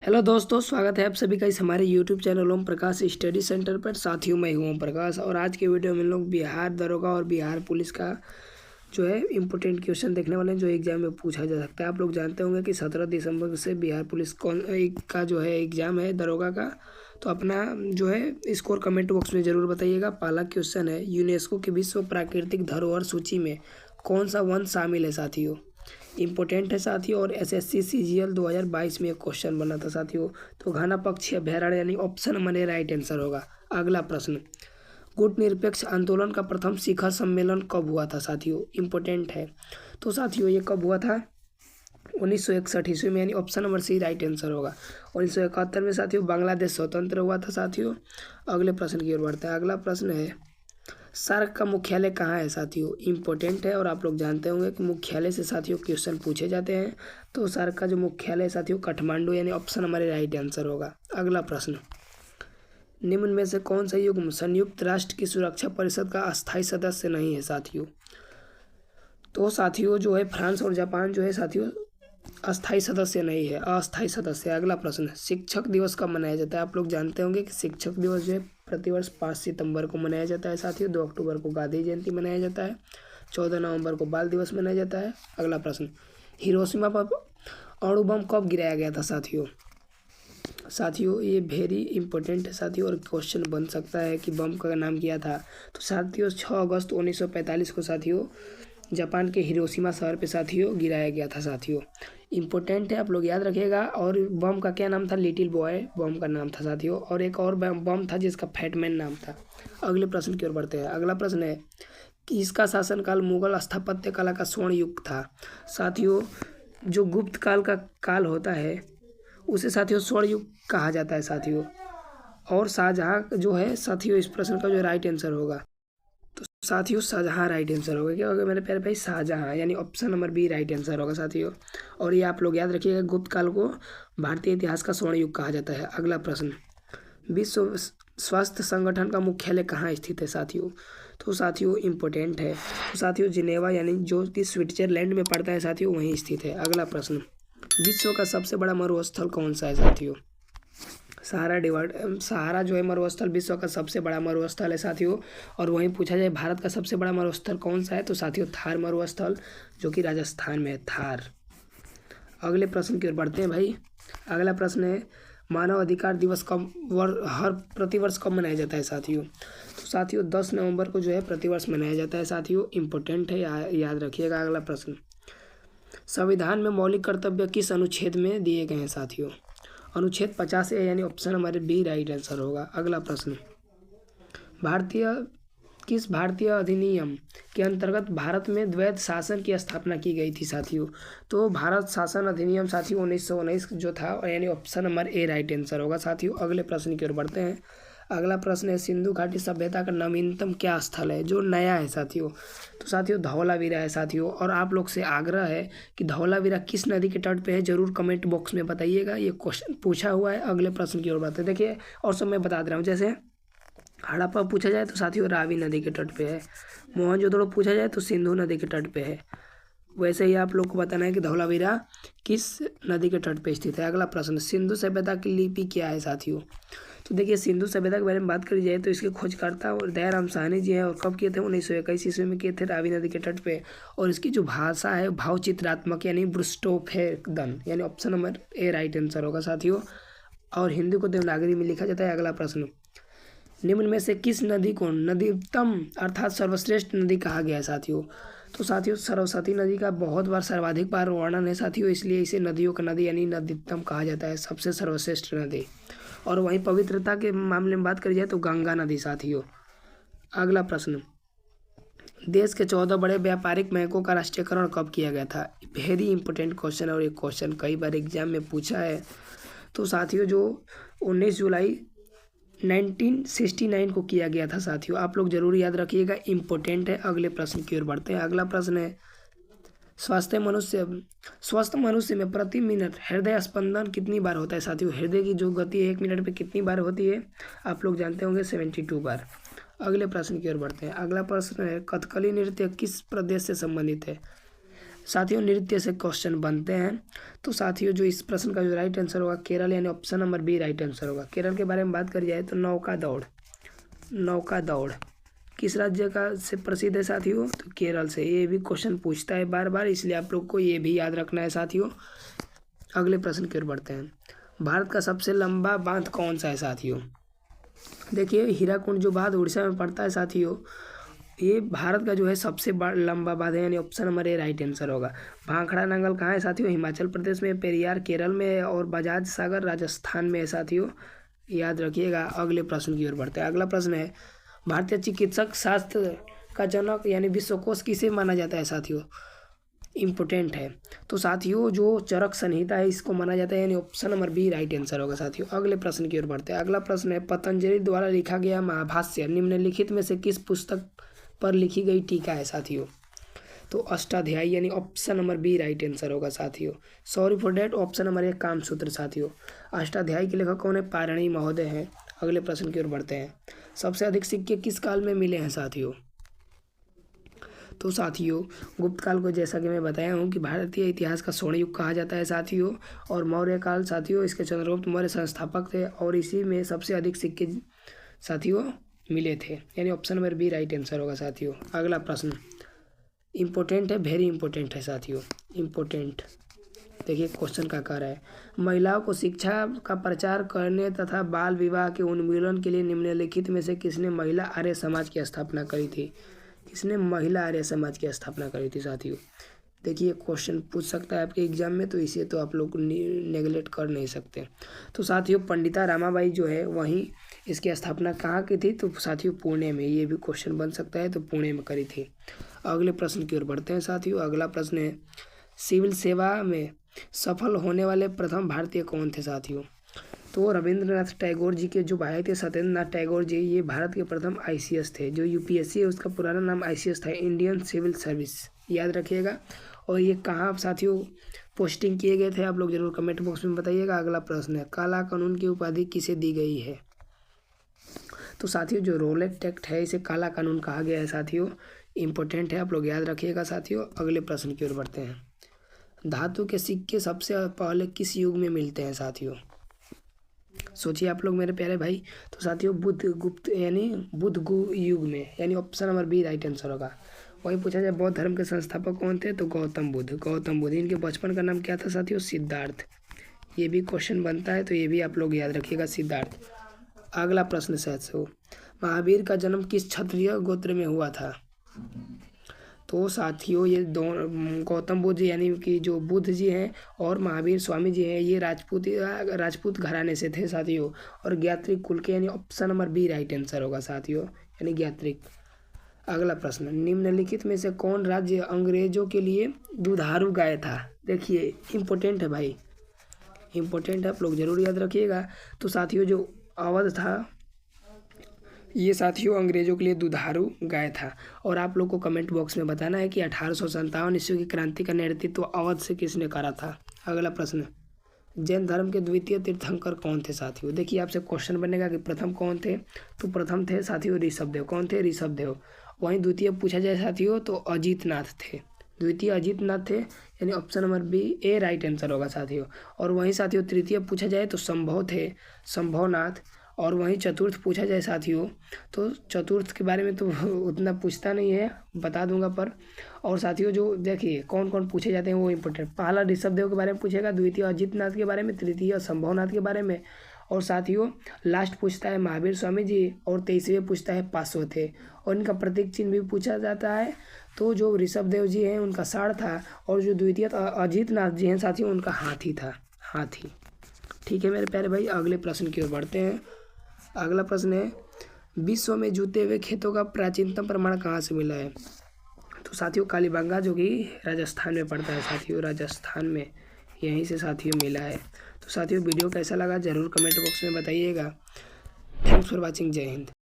Hello दोस्तों, स्वागत है आप सभी का इस हमारे YouTube channel Om Prakash study centre पर। साथियों, मैं हूं ओम प्रकाश और आज के वीडियो में हम लोग बिहार दरोगा और बिहार पुलिस का जो है इम्पोर्टेंट क्वेश्चन देखने वाले हैं जो एग्जाम में पूछा जा सकता है। आप लोग जानते होंगे कि 17 दिसंबर से बिहार पुलिस का जो है एग्ज़ाम है दरोगा का। तो अपना जो है स्कोर कमेंट बॉक्स में ज़रूर बताइएगा। पहला क्वेश्चन है, यूनेस्को की विश्व प्राकृतिक धरोहर सूची में कौन सा वन शामिल है साथियों? इम्पोर्टेंट है साथियों। और एसएससी सीजीएल 2022 में एक क्वेश्चन बना था साथियों। तो घना पक्षी अभ्यारण्य यानी ऑप्शन नंबर ए राइट आंसर होगा। अगला प्रश्न, गुट निरपेक्ष आंदोलन का प्रथम शिखर सम्मेलन कब हुआ था साथियों? इम्पोर्टेंट है। तो साथियों ये कब हुआ था? 1961 ईस्वी में, यानी option number C right answer होगा। 1971 में साथियों बांग्लादेश स्वतंत्र हुआ था साथियों। अगले प्रश्न की ओर बढ़ते हैं। अगला प्रश्न है, सार्क का मुख्यालय कहाँ है साथियों? इम्पोर्टेंट है और आप लोग जानते होंगे कि मुख्यालय से साथियों क्वेश्चन पूछे जाते हैं। तो सार्क का जो मुख्यालय है साथियों काठमांडू, यानी ऑप्शन हमारे राइट आंसर होगा। अगला प्रश्न, निम्न में से कौन सा युग्म संयुक्त राष्ट्र की सुरक्षा परिषद का अस्थायी सदस्य नहीं है साथियों? तो साथियों जो है फ्रांस और जापान जो है साथियों अस्थायी सदस्य नहीं है, अस्थायी सदस्य। अगला प्रश्न, शिक्षक दिवस कब मनाया जाता है? आप लोग जानते होंगे कि शिक्षक दिवस जो है प्रतिवर्ष 5 सितंबर को मनाया जाता है साथियों। 2 अक्टूबर को गांधी जयंती मनाया जाता है। 14 नवंबर को बाल दिवस मनाया जाता है। अगला प्रश्न, हिरोशिमा पर अणु बम कब गिराया गया था साथियों? साथियों ये वेरी इंपॉर्टेंट है साथियों और क्वेश्चन बन सकता है कि बम का नाम क्या था। तो साथियों 6 अगस्त 1945 को साथियों जापान के हिरोशिमा शहर पे साथियों गिराया गया था साथियों। इम्पोर्टेंट है, आप लोग याद रखिएगा। और बम का क्या नाम था? लिटिल बॉय बम का नाम था साथियों। और एक और बम था जिसका फैटमैन नाम था। अगले प्रश्न की ओर बढ़ते हैं। अगला प्रश्न है कि इसका शासनकाल मुगल स्थापत्य कला का स्वर्ण युग था साथियों। जो गुप्त काल का काल होता है उसे साथियों स्वर्ण युग कहा जाता है साथियों। और शाहजहाँ जो है साथियों इस प्रश्न का जो राइट आंसर होगा। तो साथियों शाहजहाँ राइट आंसर होगा। क्या होगा मेरे प्यारे भाई? शाहजहाँ, यानी option number B right answer होगा साथियों। और ये आप लोग याद रखिएगा, गुप्त काल को भारतीय इतिहास का स्वर्ण युग कहा जाता है। अगला प्रश्न, विश्व स्वास्थ्य संगठन का मुख्यालय कहाँ स्थित है साथियों? तो साथियों इम्पोर्टेंट है। तो साथियों जिनेवा, यानी जो कि स्विट्जरलैंड में पड़ता है साथियों, वहीं स्थित है। अगला प्रश्न, विश्व का सबसे बड़ा मरुस्थल कौन सा है साथियों? सहारा जो है मरुस्थल विश्व का सबसे बड़ा मरुस्थल है साथियों। और वहीं पूछा जाए भारत का सबसे बड़ा मरुस्थल कौन सा है, तो साथियों थार मरुस्थल जो कि राजस्थान में है, थार। अगले प्रश्न की ओर बढ़ते हैं भाई। अगला प्रश्न है, मानव अधिकार दिवस कब हर प्रतिवर्ष कब मनाया जाता है साथियों? तो साथियों 10 नवंबर को जो है प्रतिवर्ष मनाया जाता है साथियों। इम्पोर्टेंट है, याद रखिएगा। अगला प्रश्न, संविधान में मौलिक कर्तव्य किस अनुच्छेद में दिए गए हैं साथियों? अनुच्छेद 50 है, यानी ऑप्शन हमारे बी राइट आंसर होगा। अगला प्रश्न, भारतीय भारतीय अधिनियम के अंतर्गत भारत में द्वैध शासन की स्थापना की गई थी साथियों? तो भारत शासन अधिनियम साथियों 1919 जो था, यानी ऑप्शन नंबर ए राइट आंसर होगा साथियों। अगले प्रश्न की ओर बढ़ते हैं। अगला प्रश्न है, सिंधु घाटी सभ्यता का नवीनतम क्या स्थल है जो नया है साथियों? तो साथियों धौलावीरा है साथियों। और आप लोग से आग्रह है कि धौलावीरा किस नदी के तट पे है, जरूर कमेंट बॉक्स में बताइएगा। ये क्वेश्चन पूछा हुआ है। अगले प्रश्न की ओर बढ़ते हैं। देखिए और सब मैं बता दे रहा हूँ, जैसे हड़प्पा पूछा जाए तो साथियों रावी नदी के तट पे है। मोहनजोदड़ो पूछा जाए तो सिंधु नदी के तट पे है। वैसे ही आप लोग को बताना है कि धौलावीरा किस नदी के तट पे स्थित है। अगला प्रश्न, सिंधु सभ्यता की लिपि क्या है साथियों? तो देखिए सिंधु सभ्यता के बारे में बात करी जाए तो इसके खोजकर्ता और दयाराम साहनी जी हैं। और कब किए थे? 1921 ईस्वी में किए थे, रावी नदी के तट पे। और इसकी जो भाषा है भावचित्रात्मक, यानी ब्रुस्टोफेदन, यानी ऑप्शन नंबर ए राइट आंसर होगा साथियों। और हिंदी को देवनागरी में लिखा जाता है। अगला प्रश्न, निम्न में से किस नदी को नदीतम अर्थात सर्वश्रेष्ठ नदी कहा गया है साथियों? तो साथियों सरस्वती नदी का बहुत बार सर्वाधिक बार वर्णन है साथियों, इसलिए इसे नदियों का नदी यानी नदीतम कहा जाता है, सबसे सर्वश्रेष्ठ नदी। और वहीं पवित्रता के मामले में बात करी जाए तो गंगा नदी साथियों। अगला प्रश्न, देश के 14 बड़े व्यापारिक बैंकों का राष्ट्रीयकरण कब किया गया था? वेरी इंपॉर्टेंट क्वेश्चन है और ये क्वेश्चन कई बार एग्जाम में पूछा है। तो साथियों जो 19 जुलाई 1969 को किया गया था साथियों। आप लोग जरूर याद रखिएगा, इंपॉर्टेंट है। अगले प्रश्न की ओर बढ़ते हैं। अगला प्रश्न है, स्वस्थ मनुष्य में प्रति मिनट हृदय स्पंदन कितनी बार होता है साथियों? हृदय की जो गति है 1 मिनट पे कितनी बार होती है? आप लोग जानते होंगे 72 बार। अगले प्रश्न की ओर बढ़ते हैं। अगला प्रश्न है, कथकली नृत्य किस प्रदेश से संबंधित है? साथियों नृत्य से क्वेश्चन बनते हैं। तो साथियों जो इस प्रश्न का जो राइट आंसर होगा केरल, यानी option number B right answer होगा। केरल के बारे में बात करी जाए तो नौका दौड़ किस राज्य का से प्रसिद्ध है साथियों? तो केरल से। ये भी क्वेश्चन पूछता है बार बार, इसलिए आप लोग को ये भी याद रखना है साथियों। अगले प्रश्न की ओर बढ़ते हैं। भारत का सबसे लंबा बांध कौन सा है साथियों? देखिए हीराकुंड जो बांध उड़ीसा में पड़ता है साथियों, ये भारत का जो है सबसे लंबा बांध है, यानी ऑप्शन नंबर ए राइट आंसर होगा। भाखड़ा नंगल कहाँ है साथियों? हिमाचल प्रदेश में। पेरियार केरल में है और बजाज सागर राजस्थान में है साथियों, याद रखिएगा। अगले प्रश्न की ओर बढ़ते हैं। अगला प्रश्न है भारतीय चिकित्सक शास्त्र का जनक यानी विश्वकोश किसे माना जाता है साथियों? इम्पोर्टेंट है। तो साथियों जो चरक संहिता है इसको माना जाता है, यानी option number B right answer होगा साथियों। अगले प्रश्न की ओर बढ़ते हैं। अगला प्रश्न है पतंजलि द्वारा लिखा गया महाभाष्य निम्नलिखित में से किस पुस्तक पर लिखी गई टीका है साथियों? तो अष्टाध्यायी, यानी option number B right answer होगा साथियों। Sorry for that, option number A Kamasutra साथियों। अष्टाध्यायी के लेखक कौन है? पाणिनि महोदय हैं। अगले प्रश्न की ओर बढ़ते हैं। सबसे अधिक सिक्के किस काल में मिले हैं साथियों? तो साथियों गुप्त काल को जैसा कि मैं बताया हूँ कि भारतीय इतिहास का स्वर्ण युग कहा जाता है साथियों। और मौर्य काल साथियों इसके चंद्रगुप्त मौर्य संस्थापक थे और इसी में सबसे अधिक सिक्के साथियों मिले थे, यानी option number B right answer होगा साथियों। अगला प्रश्न इम्पोर्टेंट है, वेरी इंपॉर्टेंट है साथियों, इम्पोर्टेंट। देखिए क्वेश्चन का आकार है महिलाओं को शिक्षा का प्रचार करने तथा बाल विवाह के उन्मूलन के लिए निम्नलिखित में से किसने महिला आर्य समाज की स्थापना करी थी? किसने महिला आर्य समाज की स्थापना करी थी साथियों? देखिए क्वेश्चन पूछ सकता है आपके एग्जाम में, तो इसे तो आप लोग नेगलेक्ट कर नहीं सकते। तो साथियों पंडिता रामाबाई जो है वहीं इसकी स्थापना कहाँ की थी? तो साथियों पुणे में। ये भी क्वेश्चन बन सकता है, तो पुणे में करी थी। अगले प्रश्न की ओर बढ़ते हैं साथियों। अगला प्रश्न है सिविल सेवा में सफल होने वाले प्रथम भारतीय कौन थे साथियों? तो रविंद्रनाथ टैगोर जी के जो भाई थे सत्येंद्र नाथ टैगोर जी, ये भारत के प्रथम ICS थे। जो UPSC है उसका पुराना नाम ICS था, इंडियन सिविल सर्विस, याद रखिएगा। और ये कहाँ साथियों पोस्टिंग किए गए थे आप लोग जरूर कमेंट बॉक्स में बताइएगा। अगला प्रश्न है काला कानून की उपाधि किसे दी गई है? तो साथियों जो रोलेट एक्ट है इसे काला कानून कहा गया है साथियों, इंपॉर्टेंट है, आप लोग याद रखिएगा साथियों। अगले प्रश्न की ओर बढ़ते हैं। धातु के सिक्के सबसे पहले किस युग में मिलते हैं साथियों? सोचिए आप लोग मेरे प्यारे भाई। तो साथियों बुद्ध गुप्त यानी बुद्ध युग में, यानी option number B right answer होगा। वही पूछा जाए बौद्ध धर्म के संस्थापक कौन थे? तो गौतम बुद्ध। इनके बचपन का नाम क्या था साथियों? सिद्धार्थ। ये भी क्वेश्चन बनता है, तो ये भी आप लोग याद रखिएगा, सिद्धार्थ। अगला प्रश्न साथियों महावीर का जन्म किस क्षत्रिय गोत्र में हुआ था? तो साथियों ये दो गौतम बुद्ध यानी कि जो बुद्ध जी हैं और महावीर स्वामी जी हैं ये राजपूत घराने से थे साथियों, और ज्ञात्रिक कुल के, यानी option number B right answer होगा साथियों, यानी ज्ञात्रिक। अगला प्रश्न निम्नलिखित में से कौन राज्य अंग्रेजों के लिए दुधारू गाय था? देखिए इंपॉर्टेंट है भाई, इंपॉर्टेंट है, आप लोग जरूर याद रखिएगा। तो साथियों जो अवध था ये साथियों अंग्रेजों के लिए दुधारू गाय था। और आप लोग को कमेंट बॉक्स में बताना है कि 1857 ईस्वी की क्रांति का नेतृत्व अवध से किसने करा था? अगला प्रश्न जैन धर्म के द्वितीय तीर्थंकर कौन थे साथियों? देखिए आपसे क्वेश्चन बनेगा कि प्रथम कौन थे? तो प्रथम थे साथियों ऋषभदेव। कौन थे? ऋषभदेव। वहीं द्वितीय पूछा जाए साथियों तो अजीतनाथ थे, द्वितीय अजीतनाथ थे, यानी ऑप्शन नंबर बी ए राइट आंसर होगा साथियों। और वहीं साथियों तृतीय पूछा जाए तो संभव थे, संभवनाथ। और वहीं चतुर्थ पूछा जाए साथियों तो चतुर्थ के बारे में तो उतना पूछता नहीं है, बता दूंगा पर। और साथियों जो देखिए कौन कौन पूछे जाते हैं वो इंपॉर्टेंट, पहला ऋषभदेव के बारे में पूछेगा, द्वितीय अजीतनाथ के बारे में, तृतीय संभवनाथ के बारे में, और साथियों लास्ट पूछता है महावीर स्वामी जी, और 23वें पूछता है पार्श्व। और इनका प्रतीक चिन्ह भी पूछा जाता है। तो जो ऋषभदेव जी हैं उनका साढ़ था, और जो द्वितीय अजीतनाथ जी हैं साथियों उनका हाथी था, हाथी। ठीक है मेरे प्यारे भाई, अगले प्रश्न की ओर बढ़ते हैं। अगला प्रश्न है विश्व में जूते हुए खेतों का प्राचीनतम प्रमाण कहाँ से मिला है? तो साथियों कालीबंगा जो कि राजस्थान में पड़ता है साथियों, राजस्थान में यहीं से साथियों मिला है। तो साथियों वीडियो कैसा लगा जरूर कमेंट बॉक्स में बताइएगा। थैंक्स फॉर वॉचिंग, जय हिंद।